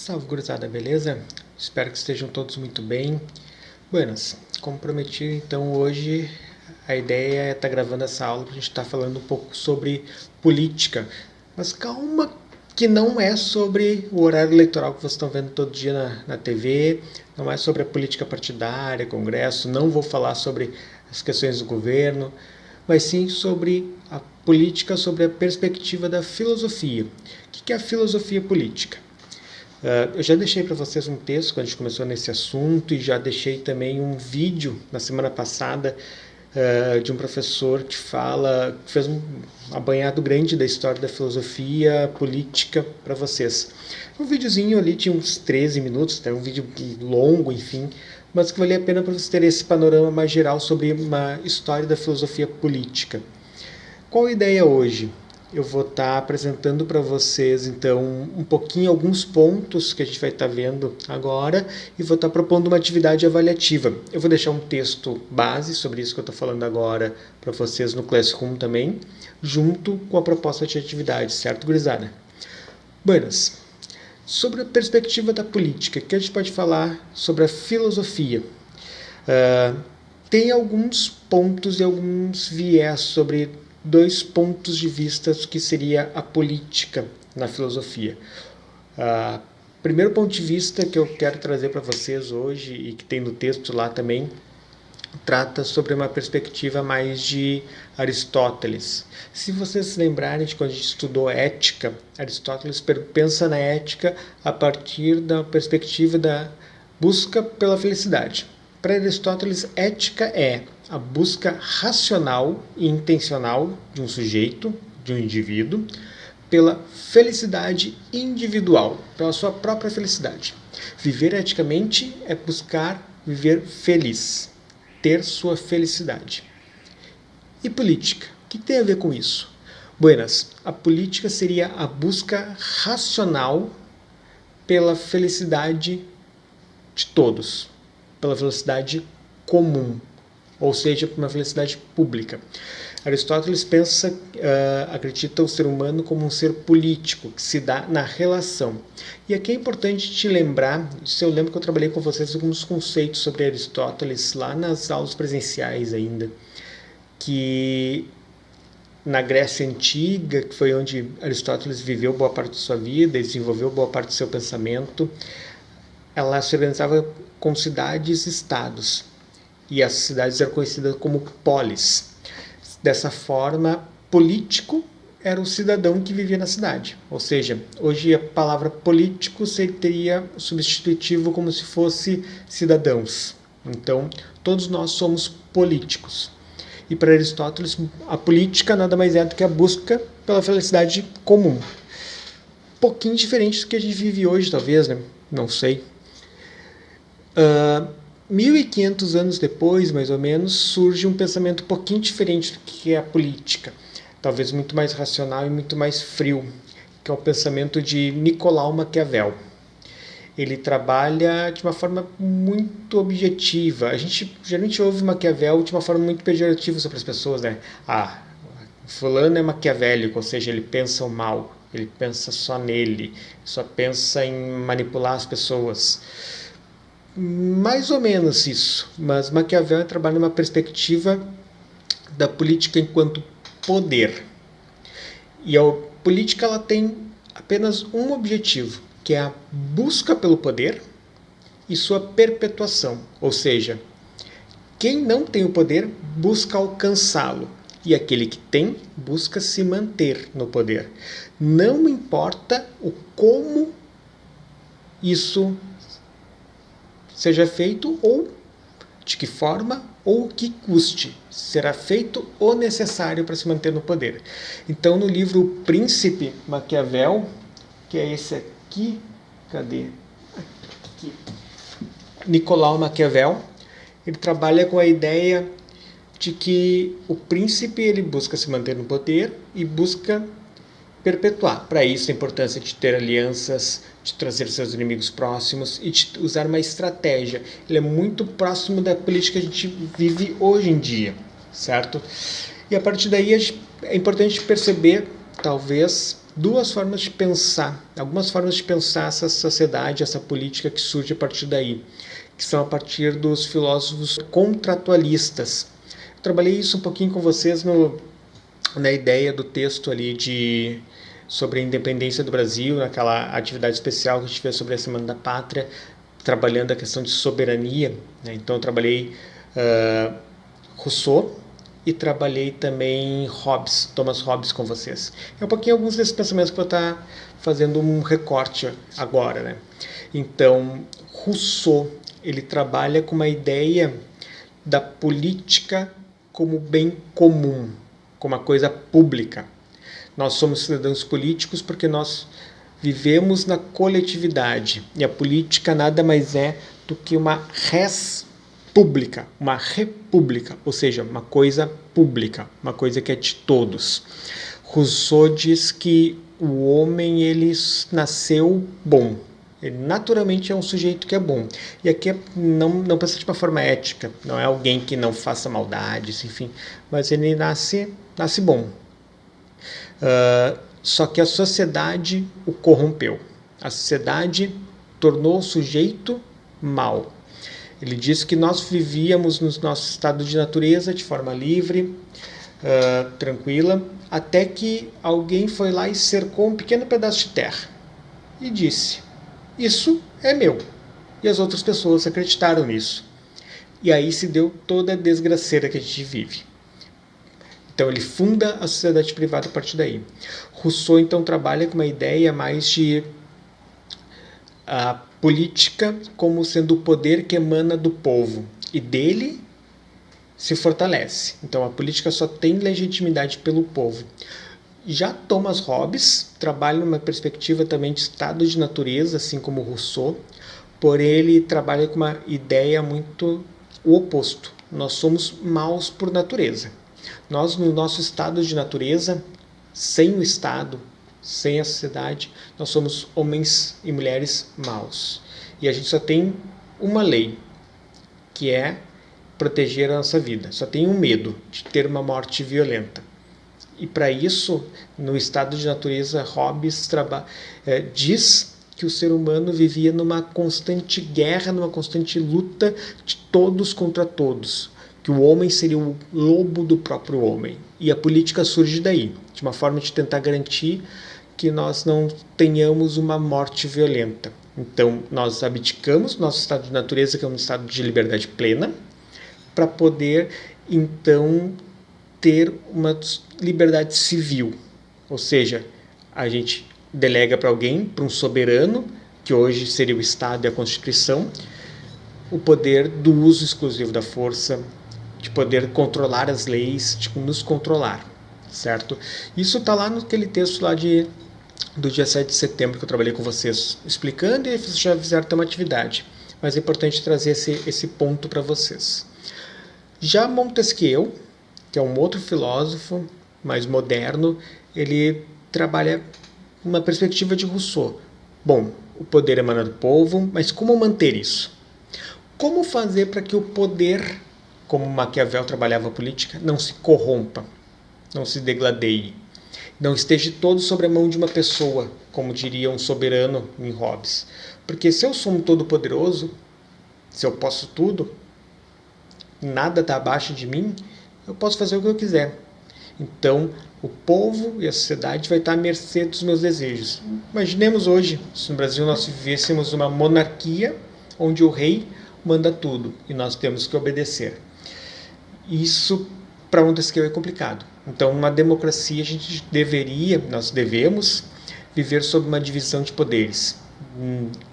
Salve, gurizada, beleza? Espero que estejam todos muito bem. Buenas, como prometi, então hoje a ideia é estar gravando essa aula para a gente estar falando um pouco sobre política. Mas calma que não é sobre o horário eleitoral que vocês estão vendo todo dia na TV, não é sobre a política partidária, congresso, não vou falar sobre as questões do governo, mas sim sobre a política, sobre a perspectiva da filosofia. O que é a filosofia política? Eu já deixei para vocês um texto quando a gente começou nesse assunto e já deixei também um vídeo na semana passada de um professor que fez um apanhado grande da história da filosofia política para vocês. Um videozinho ali tinha uns 13 minutos, um vídeo longo, enfim, mas que valia a pena para vocês terem esse panorama mais geral sobre uma história da filosofia política. Qual a ideia hoje? Eu vou estar apresentando para vocês, então, um pouquinho, alguns pontos que a gente vai estar vendo agora e vou estar propondo uma atividade avaliativa. Eu vou deixar um texto base sobre isso que eu estou falando agora para vocês no Classroom também, junto com a proposta de atividade, certo, gurizada? Buenas. Sobre a perspectiva da política, que a gente pode falar sobre a filosofia. Tem alguns pontos e alguns viés sobre dois pontos de vista que seria a política na filosofia. Primeiro ponto de vista que eu quero trazer para vocês hoje e que tem no texto lá também, trata sobre uma perspectiva mais de Aristóteles. Se vocês se lembrarem de quando a gente estudou ética, Aristóteles pensa na ética a partir da perspectiva da busca pela felicidade. Para Aristóteles, ética é a busca racional e intencional de um sujeito, de um indivíduo, pela felicidade individual, pela sua própria felicidade. Viver eticamente é buscar viver feliz, ter sua felicidade. E política? O que tem a ver com isso? Buenas, a política seria a busca racional pela felicidade de todos, pela felicidade comum, ou seja, por uma felicidade pública. Aristóteles acredita o ser humano como um ser político, que se dá na relação. E aqui é importante te lembrar, eu lembro que eu trabalhei com vocês alguns conceitos sobre Aristóteles lá nas aulas presenciais ainda, que na Grécia Antiga, que foi onde Aristóteles viveu boa parte da sua vida e desenvolveu boa parte do seu pensamento, ela se organizava com cidades-estados. E as cidades eram conhecidas como polis. Dessa forma, político era o cidadão que vivia na cidade. Ou seja, hoje a palavra político seria substitutivo como se fosse cidadãos. Então, todos nós somos políticos. E para Aristóteles, a política nada mais é do que a busca pela felicidade comum. Um pouquinho diferente do que a gente vive hoje, talvez, né? Não sei. 1500 anos depois, mais ou menos, surge um pensamento um pouquinho diferente do que é a política. Talvez muito mais racional e muito mais frio, que é o pensamento de Nicolau Maquiavel. Ele trabalha de uma forma muito objetiva. A gente geralmente ouve Maquiavel de uma forma muito pejorativa sobre as pessoas, né? Fulano é maquiavélico, ou seja, ele pensa o mal, ele pensa só nele, só pensa em manipular as pessoas. Mais ou menos isso, mas Maquiavel trabalha numa perspectiva da política enquanto poder. E a política ela tem apenas um objetivo, que é a busca pelo poder e sua perpetuação. Ou seja, quem não tem o poder busca alcançá-lo, e aquele que tem busca se manter no poder. Não importa o como isso seja feito ou de que forma ou o que custe. Será feito o necessário para se manter no poder. Então, no livro O Príncipe Maquiavel, que é esse aqui, cadê? Aqui. Nicolau Maquiavel, ele trabalha com a ideia de que o príncipe ele busca se manter no poder e busca perpetuar. Para isso, a importância de ter alianças, de trazer seus inimigos próximos e de usar uma estratégia. Ele é muito próximo da política que a gente vive hoje em dia, certo? E a partir daí é importante perceber, talvez, duas formas de pensar, algumas formas de pensar essa sociedade, essa política que surge a partir daí, que são a partir dos filósofos contratualistas. Eu trabalhei isso um pouquinho com vocês na ideia do texto ali sobre a independência do Brasil, naquela atividade especial que a gente fez sobre a Semana da Pátria, trabalhando a questão de soberania. Né? Então eu trabalhei Rousseau e trabalhei também Thomas Hobbes com vocês. É um pouquinho alguns desses pensamentos que eu vou estar fazendo um recorte agora. Né? Então, Rousseau, ele trabalha com uma ideia da política como bem comum, como uma coisa pública. Nós somos cidadãos políticos porque nós vivemos na coletividade. E a política nada mais é do que uma res pública, uma república, ou seja, uma coisa pública, uma coisa que é de todos. Rousseau diz que o homem ele nasceu bom. Ele naturalmente é um sujeito que é bom. E aqui não pensa de uma forma ética, não é alguém que não faça maldades, enfim, mas ele nasce bom. Só que a sociedade o corrompeu. A sociedade tornou o sujeito mau. Ele diz que nós vivíamos no nosso estado de natureza de forma livre, tranquila, até que alguém foi lá e cercou um pequeno pedaço de terra e disse: isso é meu. E as outras pessoas acreditaram nisso. E aí se deu toda a desgraceira que a gente vive. Então ele funda a sociedade privada a partir daí. Rousseau então trabalha com uma ideia mais de a política como sendo o poder que emana do povo e dele se fortalece. Então a política só tem legitimidade pelo povo. Já Thomas Hobbes trabalha numa perspectiva também de estado de natureza, assim como Rousseau, porém ele trabalha com uma ideia muito o oposto. Nós somos maus por natureza. Nós, no nosso estado de natureza, sem o Estado, sem a sociedade, nós somos homens e mulheres maus. E a gente só tem uma lei, que é proteger a nossa vida. Só tem um medo de ter uma morte violenta. E para isso, no estado de natureza, Hobbes diz que o ser humano vivia numa constante guerra, numa constante luta de todos contra todos. Que o homem seria o lobo do próprio homem. E a política surge daí, de uma forma de tentar garantir que nós não tenhamos uma morte violenta. Então, nós abdicamos do nosso estado de natureza, que é um estado de liberdade plena, para poder, então, ter uma liberdade civil. Ou seja, a gente delega para alguém, para um soberano, que hoje seria o Estado e a Constituição, o poder do uso exclusivo da força, de poder controlar as leis, de nos controlar, certo? Isso está lá naquele texto lá do dia 7 de setembro que eu trabalhei com vocês, explicando, e vocês já fizeram uma atividade. Mas é importante trazer esse ponto para vocês. Já Montesquieu, que é um outro filósofo mais moderno, ele trabalha uma perspectiva de Rousseau. Bom, o poder emana do povo, mas como manter isso? Como fazer para que o poder, como Maquiavel trabalhava a política, não se corrompa, não se degladeie, não esteja todo sobre a mão de uma pessoa, como diria um soberano em Hobbes. Porque se eu sou um todo-poderoso, se eu posso tudo, nada está abaixo de mim, eu posso fazer o que eu quiser. Então, o povo e a sociedade vai estar à mercê dos meus desejos. Imaginemos hoje, se no Brasil nós vivêssemos uma monarquia, onde o rei manda tudo e nós temos que obedecer. Isso, para Montesquieu, é complicado. Então, numa democracia, nós devemos viver sob uma divisão de poderes.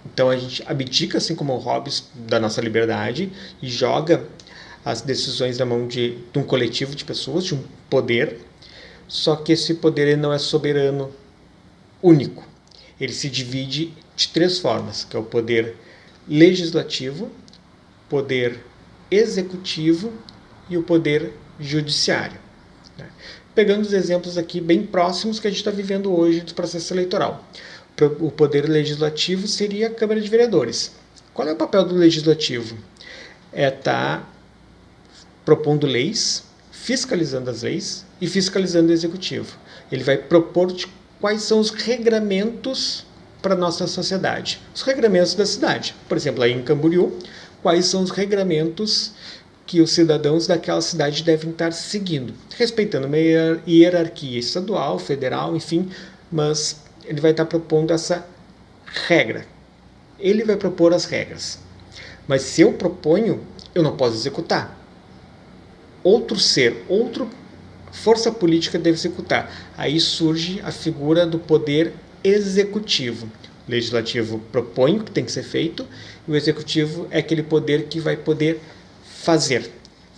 Então, a gente abdica, assim como o Hobbes, da nossa liberdade e joga as decisões na mão de um coletivo de pessoas, de um poder, só que esse poder ele não é soberano único. Ele se divide de três formas, que é o poder legislativo, poder executivo e o poder judiciário. Pegando os exemplos aqui bem próximos que a gente está vivendo hoje do processo eleitoral. O poder legislativo seria a Câmara de Vereadores. Qual é o papel do legislativo? É estar propondo leis, fiscalizando as leis e fiscalizando o executivo. Ele vai propor quais são os regramentos para a nossa sociedade. Os regramentos da cidade. Por exemplo, aí em Camboriú, quais são os regramentos que os cidadãos daquela cidade devem estar seguindo, respeitando uma hierarquia estadual, federal, enfim, mas ele vai estar propondo essa regra. Ele vai propor as regras. Mas se eu proponho, eu não posso executar. Outro ser, outra força política deve executar. Aí surge a figura do poder executivo. O legislativo propõe o que tem que ser feito, e o executivo é aquele poder que vai poder fazer.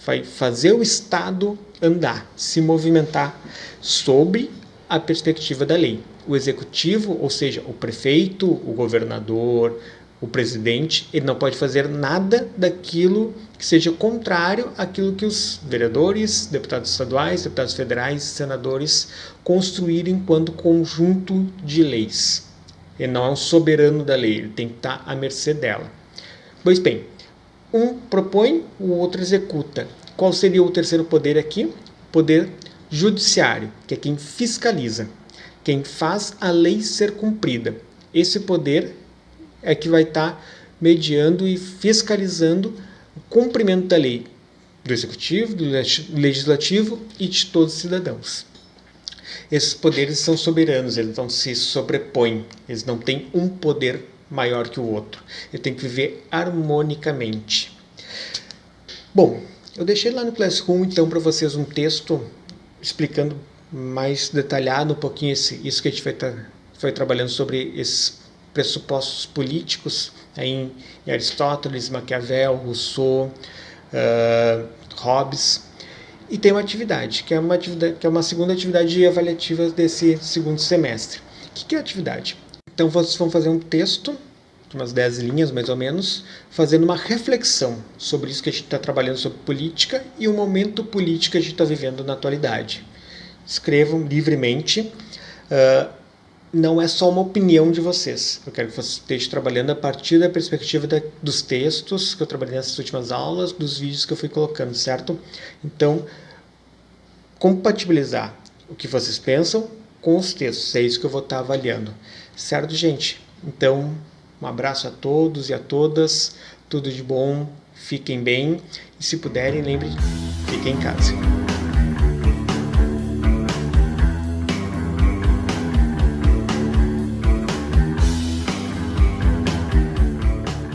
Vai fazer o Estado andar, se movimentar sob a perspectiva da lei. O executivo, ou seja, o prefeito, o governador, o presidente, ele não pode fazer nada daquilo que seja contrário àquilo que os vereadores, deputados estaduais, deputados federais, senadores construírem enquanto conjunto de leis. Ele não é um soberano da lei, ele tem que estar à mercê dela. Pois bem, um propõe, o outro executa. Qual seria o terceiro poder aqui? Poder judiciário, que é quem fiscaliza, quem faz a lei ser cumprida. Esse poder é que vai estar mediando e fiscalizando o cumprimento da lei, do executivo, do legislativo e de todos os cidadãos. Esses poderes são soberanos, eles não se sobrepõem, eles não têm um poder maior que o outro. Ele tem que viver harmonicamente. Bom, eu deixei lá no Classroom, então, para vocês um texto explicando mais detalhado um pouquinho isso que a gente foi trabalhando sobre esses pressupostos políticos em Aristóteles, Maquiavel, Rousseau, Hobbes. E tem uma atividade, que é uma segunda atividade avaliativa desse segundo semestre. O que é a atividade? Então vocês vão fazer um texto, umas 10 linhas mais ou menos, fazendo uma reflexão sobre isso que a gente está trabalhando sobre política e o momento político que a gente está vivendo na atualidade. Escrevam livremente. Não é só uma opinião de vocês. Eu quero que vocês estejam trabalhando a partir da perspectiva dos textos que eu trabalhei nessas últimas aulas, dos vídeos que eu fui colocando, certo? Então, compatibilizar o que vocês pensam com os textos. É isso que eu vou estar avaliando. Certo, gente? Então, um abraço a todos e a todas. Tudo de bom. Fiquem bem. E se puderem, lembrem, fiquem em casa.